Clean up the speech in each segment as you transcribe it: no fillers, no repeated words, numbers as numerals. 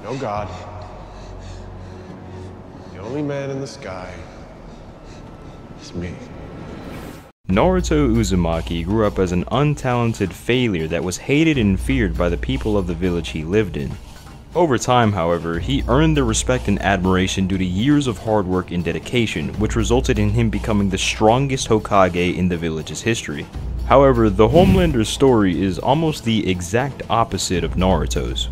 no god. The only man in the sky is me. Naruto Uzumaki grew up as an untalented failure that was hated and feared by the people of the village he lived in. Over time, however, he earned their respect and admiration due to years of hard work and dedication, which resulted in him becoming the strongest Hokage in the village's history. However, the Homelander's story is almost the exact opposite of Naruto's.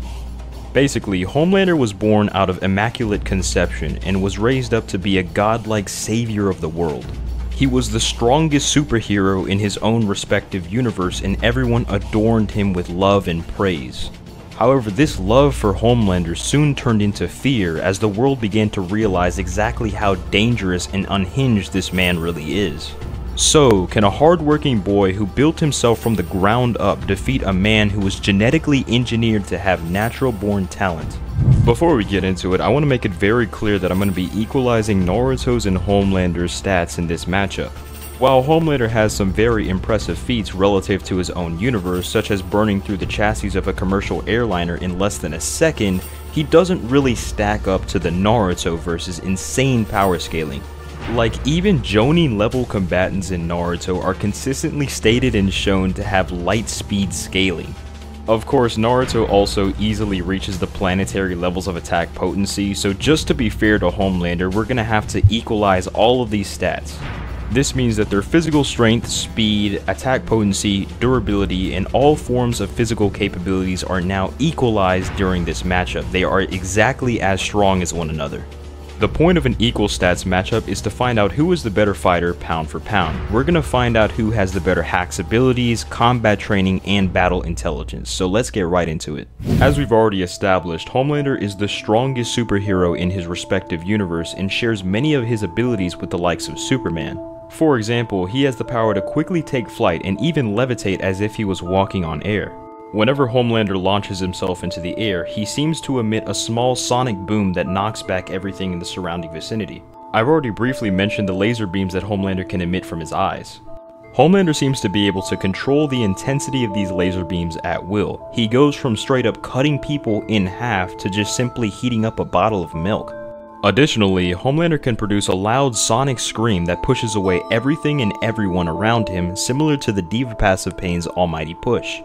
Basically, Homelander was born out of immaculate conception and was raised up to be a godlike savior of the world. He was the strongest superhero in his own respective universe, and everyone adorned him with love and praise. However, this love for Homelander soon turned into fear as the world began to realize exactly how dangerous and unhinged this man really is. So, can a hardworking boy who built himself from the ground up defeat a man who was genetically engineered to have natural-born talent? Before we get into it, I want to make it very clear that I'm going to be equalizing Naruto's and Homelander's stats in this matchup. While Homelander has some very impressive feats relative to his own universe, such as burning through the chassis of a commercial airliner in less than a second, he doesn't really stack up to the Naruto versus insane power scaling. Like, even Jonin level combatants in Naruto are consistently stated and shown to have light speed scaling. Of course, Naruto also easily reaches the planetary levels of attack potency, so just to be fair to Homelander, we're gonna have to equalize all of these stats. This means that their physical strength, speed, attack potency, durability, and all forms of physical capabilities are now equalized during this matchup. They are exactly as strong as one another. The point of an equal stats matchup is to find out who is the better fighter pound for pound. We're gonna find out who has the better hacks abilities, combat training, and battle intelligence, so let's get right into it. As we've already established, Homelander is the strongest superhero in his respective universe and shares many of his abilities with the likes of Superman. For example, he has the power to quickly take flight and even levitate as if he was walking on air. Whenever Homelander launches himself into the air, he seems to emit a small sonic boom that knocks back everything in the surrounding vicinity. I've already briefly mentioned the laser beams that Homelander can emit from his eyes. Homelander seems to be able to control the intensity of these laser beams at will. He goes from straight up cutting people in half to just simply heating up a bottle of milk. Additionally, Homelander can produce a loud sonic scream that pushes away everything and everyone around him, similar to the Diva Passive Pain's almighty push.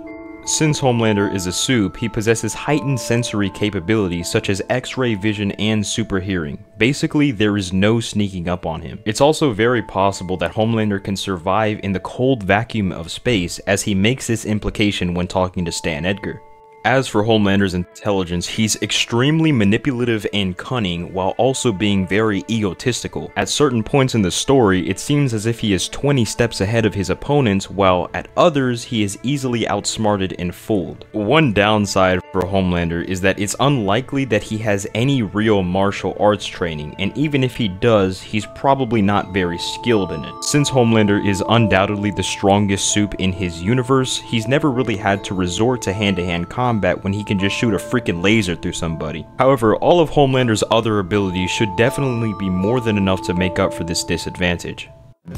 Since Homelander is a soup, he possesses heightened sensory capabilities such as X-ray vision and super hearing. Basically, there is no sneaking up on him. It's also very possible that Homelander can survive in the cold vacuum of space, as he makes this implication when talking to Stan Edgar. As for Homelander's intelligence, he's extremely manipulative and cunning while also being very egotistical. At certain points in the story, it seems as if he is 20 steps ahead of his opponents, while at others, he is easily outsmarted and fooled. One downside for Homelander is that it's unlikely that he has any real martial arts training, and even if he does, he's probably not very skilled in it. Since Homelander is undoubtedly the strongest soup in his universe, he's never really had to resort to hand-to-hand combat when he can just shoot a freaking laser through somebody. However, all of Homelander's other abilities should definitely be more than enough to make up for this disadvantage.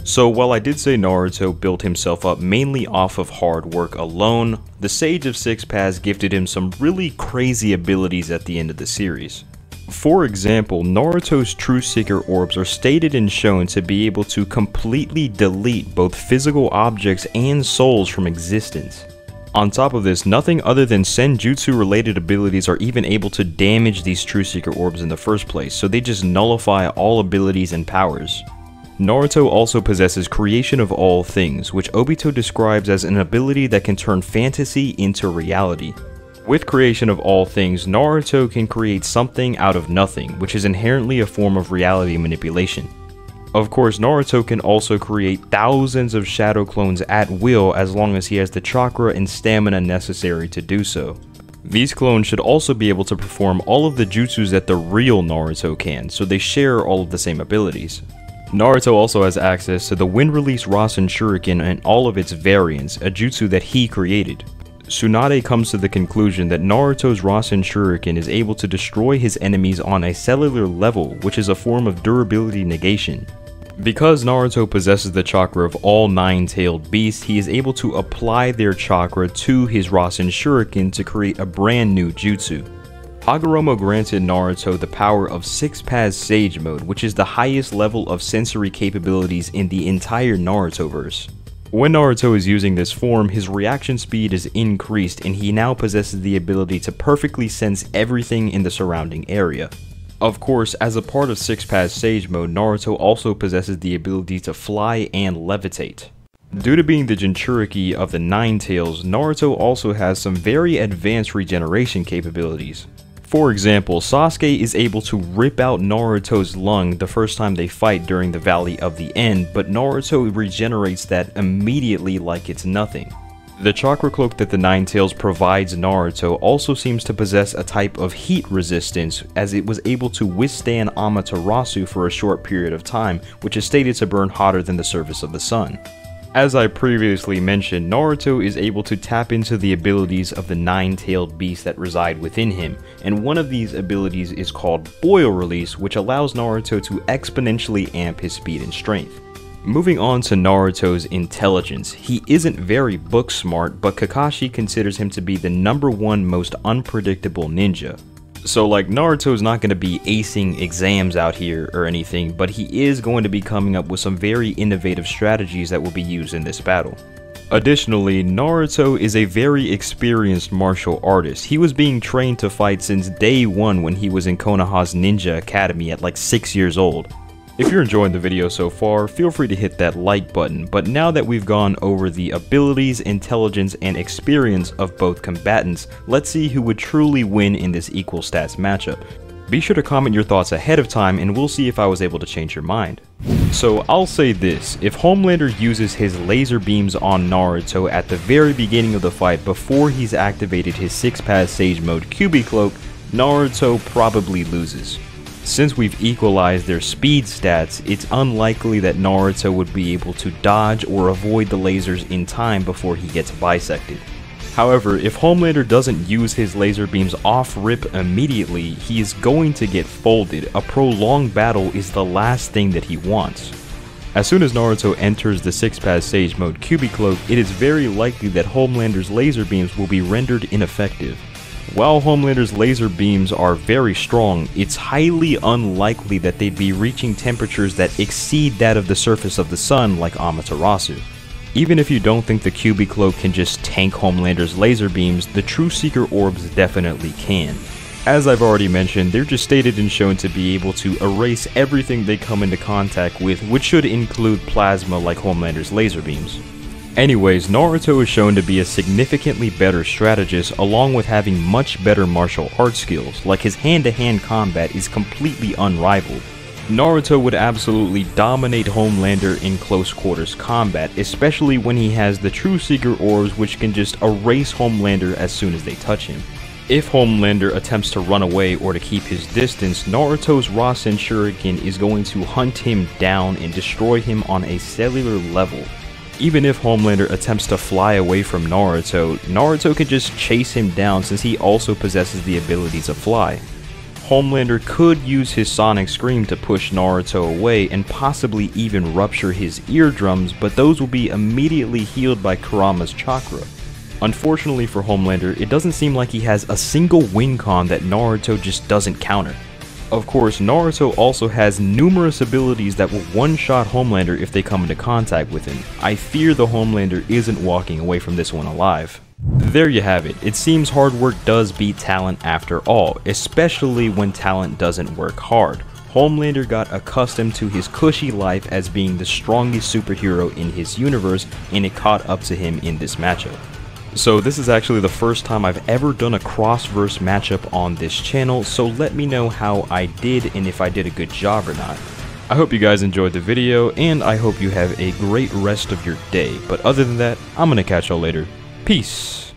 So while I did say Naruto built himself up mainly off of hard work alone, the Sage of Six Paths gifted him some really crazy abilities at the end of the series. For example, Naruto's True Seeker orbs are stated and shown to be able to completely delete both physical objects and souls from existence. On top of this, nothing other than Senjutsu related abilities are even able to damage these True Seeker orbs in the first place, so they just nullify all abilities and powers. Naruto also possesses Creation of All Things, which Obito describes as an ability that can turn fantasy into reality. With Creation of All Things, Naruto can create something out of nothing, which is inherently a form of reality manipulation. Of course, Naruto can also create thousands of shadow clones at will as long as he has the chakra and stamina necessary to do so. These clones should also be able to perform all of the jutsus that the real Naruto can, so they share all of the same abilities. Naruto also has access to the Wind Release Rasen Shuriken and all of its variants, a jutsu that he created. Tsunade comes to the conclusion that Naruto's Rasen Shuriken is able to destroy his enemies on a cellular level, which is a form of durability negation. Because Naruto possesses the chakra of all nine-tailed beasts, he is able to apply their chakra to his Rasen Shuriken to create a brand new jutsu. Hagoromo granted Naruto the power of 6-Pass Sage Mode, which is the highest level of sensory capabilities in the entire Narutoverse. When Naruto is using this form, his reaction speed is increased and he now possesses the ability to perfectly sense everything in the surrounding area. Of course, as a part of 6-Pass Sage Mode, Naruto also possesses the ability to fly and levitate. Due to being the Jinchuriki of the Nine Tails, Naruto also has some very advanced regeneration capabilities. For example, Sasuke is able to rip out Naruto's lung the first time they fight during the Valley of the End, but Naruto regenerates that immediately like it's nothing. The chakra cloak that the Nine Tails provides Naruto also seems to possess a type of heat resistance, as it was able to withstand Amaterasu for a short period of time, which is stated to burn hotter than the surface of the sun. As I previously mentioned, Naruto is able to tap into the abilities of the nine-tailed beasts that reside within him, and one of these abilities is called Boil Release, which allows Naruto to exponentially amp his speed and strength. Moving on to Naruto's intelligence, he isn't very book smart, but Kakashi considers him to be the #1 most unpredictable ninja. So like, Naruto's not going to be acing exams out here or anything, but he is going to be coming up with some very innovative strategies that will be used in this battle. Additionally, Naruto is a very experienced martial artist. He was being trained to fight since day 1 when he was in Konoha's Ninja Academy at like 6 years old. If you're enjoying the video so far, feel free to hit that like button, but now that we've gone over the abilities, intelligence, and experience of both combatants, let's see who would truly win in this equal stats matchup. Be sure to comment your thoughts ahead of time and we'll see if I was able to change your mind. So I'll say this, if Homelander uses his laser beams on Naruto at the very beginning of the fight before he's activated his 6-Pass Sage Mode Kyuubi Cloak, Naruto probably loses. Since we've equalized their speed stats, it's unlikely that Naruto would be able to dodge or avoid the lasers in time before he gets bisected. However, if Homelander doesn't use his laser beams off-rip immediately, he is going to get folded. A prolonged battle is the last thing that he wants. As soon as Naruto enters the 6-Pass Sage Mode Kyuubi Cloak, it is very likely that Homelander's laser beams will be rendered ineffective. While Homelander's laser beams are very strong, it's highly unlikely that they'd be reaching temperatures that exceed that of the surface of the sun like Amaterasu. Even if you don't think the Kyuubi Cloak can just tank Homelander's laser beams, the True Seeker Orbs definitely can. As I've already mentioned, they're just stated and shown to be able to erase everything they come into contact with, which should include plasma like Homelander's laser beams. Anyways, Naruto is shown to be a significantly better strategist along with having much better martial arts skills, like his hand-to-hand combat is completely unrivaled. Naruto would absolutely dominate Homelander in close quarters combat, especially when he has the True Seeker Orbs which can just erase Homelander as soon as they touch him. If Homelander attempts to run away or to keep his distance, Naruto's Rasen Shuriken is going to hunt him down and destroy him on a cellular level. Even if Homelander attempts to fly away from Naruto, Naruto can just chase him down since he also possesses the ability to fly. Homelander could use his Sonic Scream to push Naruto away and possibly even rupture his eardrums, but those will be immediately healed by Kurama's chakra. Unfortunately for Homelander, it doesn't seem like he has a single win con that Naruto just doesn't counter. Of course, Naruto also has numerous abilities that will one-shot Homelander if they come into contact with him. I fear the Homelander isn't walking away from this one alive. There you have it. It seems hard work does beat talent after all, especially when talent doesn't work hard. Homelander got accustomed to his cushy life as being the strongest superhero in his universe, and it caught up to him in this matchup. So this is actually the first time I've ever done a cross-verse matchup on this channel, so let me know how I did and if I did a good job or not. I hope you guys enjoyed the video, and I hope you have a great rest of your day, but other than that, I'm gonna catch y'all later. Peace!